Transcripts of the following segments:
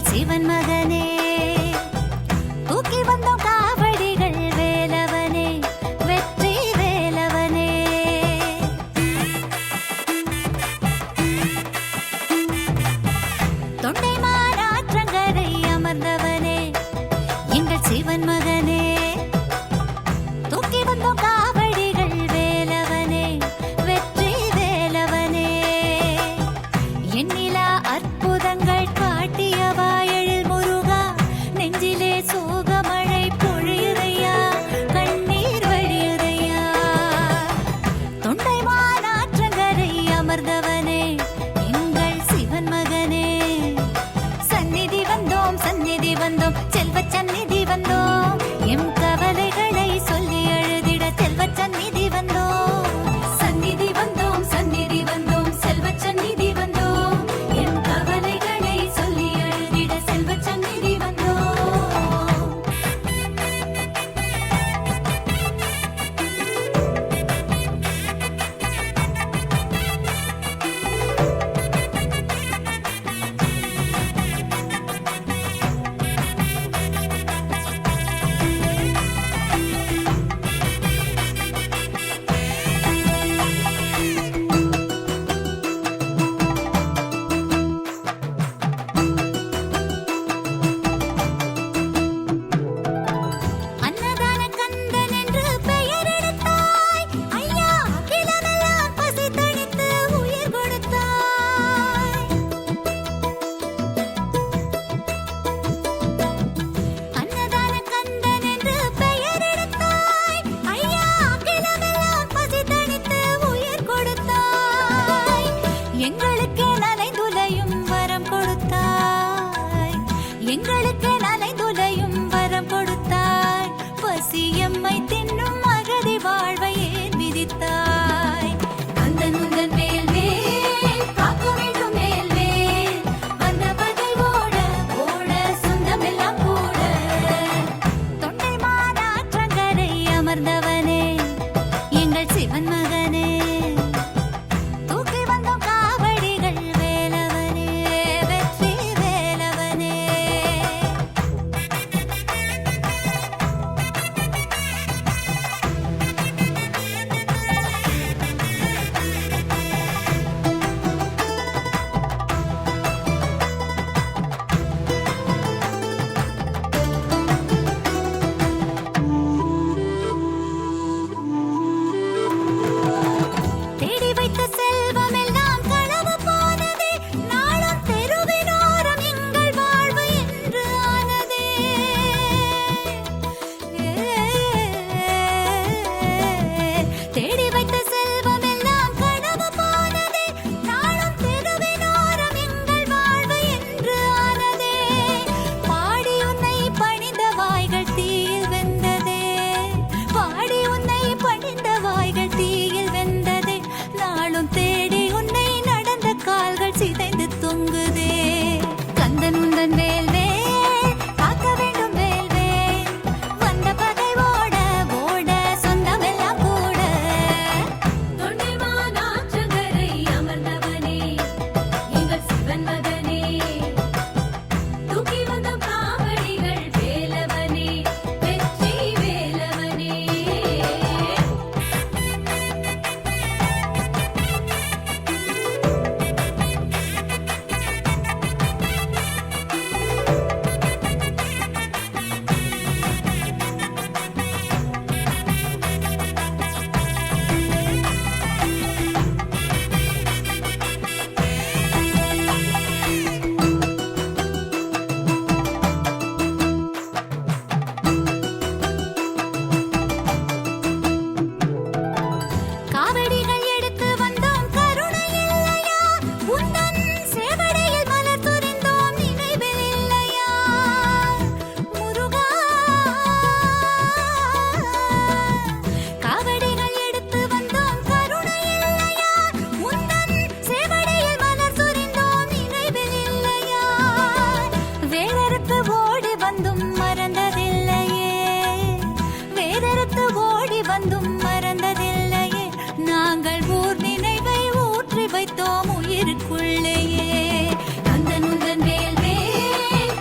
எங்கள் சிவன் மகனே தூக்கி வந்தோம் காவடிகள் வேலவனே வெற்றி வேலவனே தொண்டை மாறாற்றங்கரை அமர்ந்தவனே எங்கள் சிவன் மகனே தூக்கி வந்தோம் காவடிகள் வேலவனே வெற்றி வேலவனே எண்ணிலா அற்புதங்கள் காட்டிய வாயழில் முருகா நெஞ்சிலே சோகமழை பொழியுதையா கண்ணீர் வழியுதையா தொண்டை மாறாற்றங்கரை அமர்ந்தவனே எங்கள் சிவன் மகனே சந்நிதி வந்தோம் செல்வச் சந்நிதி வந்தோம் எம் கவலைகளை சொல்லி எழுதிட செல்வச் சந்நிதி வந்தோம் சந்நிதி வந்தோம் செல்வச் சந்நிதி வந்தோம் எம் கவலைகளை சொல்லி எழுதிட செல்வச் சந்நிதி வந்தோம் அன்னதான கந்தன் என்று பெயரெடுத்தாய் ஐயா அகிலமெல்லாம் பசி தணித்து உயிர் கொடுத்தாய் அன்னதான கந்தன் என்று பெயரெடுத்தாய் ஐயா அகிலமெல்லாம் பசி தணித்து உயிர் கொடுத்தாய் எங்களுக்கு நனைந்துலையும் வரம் கொடுத்தாய் எங்களுக்கு நனைந்துலையும் வரம் கொடுத்தாய் பசியம்மை தின்னும் அகதி வாழ்வை ஏன் விதித்தாய் கந்தன் உந்தன் மேல் மேல் காக்க வேண்டும் மேல் மேல் வந்த பகை ஓட ஓட சொந்தமெல்லாம் கூட தொண்டை மாறாற்றங்கரை அமர்ந்தவனே எங்கள் சிவன் மகனே தூக்கி வந்தோம் காவடிகள் வேலவனே வெற்றி வேலவனே தேடி வைத்த செல்வம் எல்லாம் களவு போனதே நாளும் தெருவினோரம் எங்கள் வாழ்வு என்று ஆனதே தேடி வைத்த செல்வம் எல்லாம் களவு போனதே நாளும் தெருவினோரம் எங்கள் வாழ்வு என்று ஆனதே பாடி உன்னை பணிந்த வாய்கள் தீயில் வெந்ததே பாடி உன்னை பணிந்த வாய்கள் தீயில் வெந்ததே நாளும் தேடி உன்னை நடந்த கால்கள் சிதைந்து தொங்குதே கந்தன் உந்தன் வேல் வேல் காக்க வேண்டும் வேல் வேல் வந்த பகை ஓட ஓட சொந்தமெல்லாம் கூட தொண்டை மாறாற்றங்கரை அமர்ந்தவனே எங்கள் சிவன் மகனே தூக்கி வந்தோம் காவடிகள் வேலவனே வெற்றி வேலவனே காவடிகள் எடுத்து வந்தோம் கருணை இல்லையா உந்தன் சேவடியில் மலர் துரிந்தோம் நினைவில் இல்லையா முருகா காவடிகள் எடுத்து வந்தோம் கருணை இல்லையா உந்தன் சேவடியில் மலர் துரிந்தோம் நினைவில் இல்லையா வேறறுத்து ஓடி வந்தும் மறந்ததில்லையே வேறறுத்து ஓடி வந்தும் மறந்ததில்லையே நாங்கள் ஊர் நினைவை ஊற்றி வைத்தோம் உயிருக்குள்ளேயே கந்தன் உந்தன் வேல் வேல்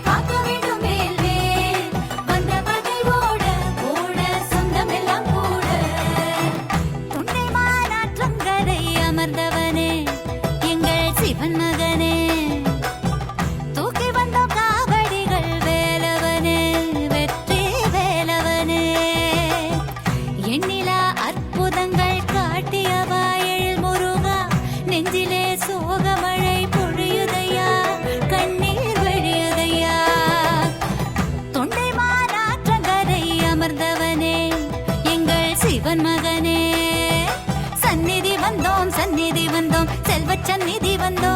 சிவன் மகனே சந்நிதி வந்தோம் செல்வச் சந்நிதி வந்தோம்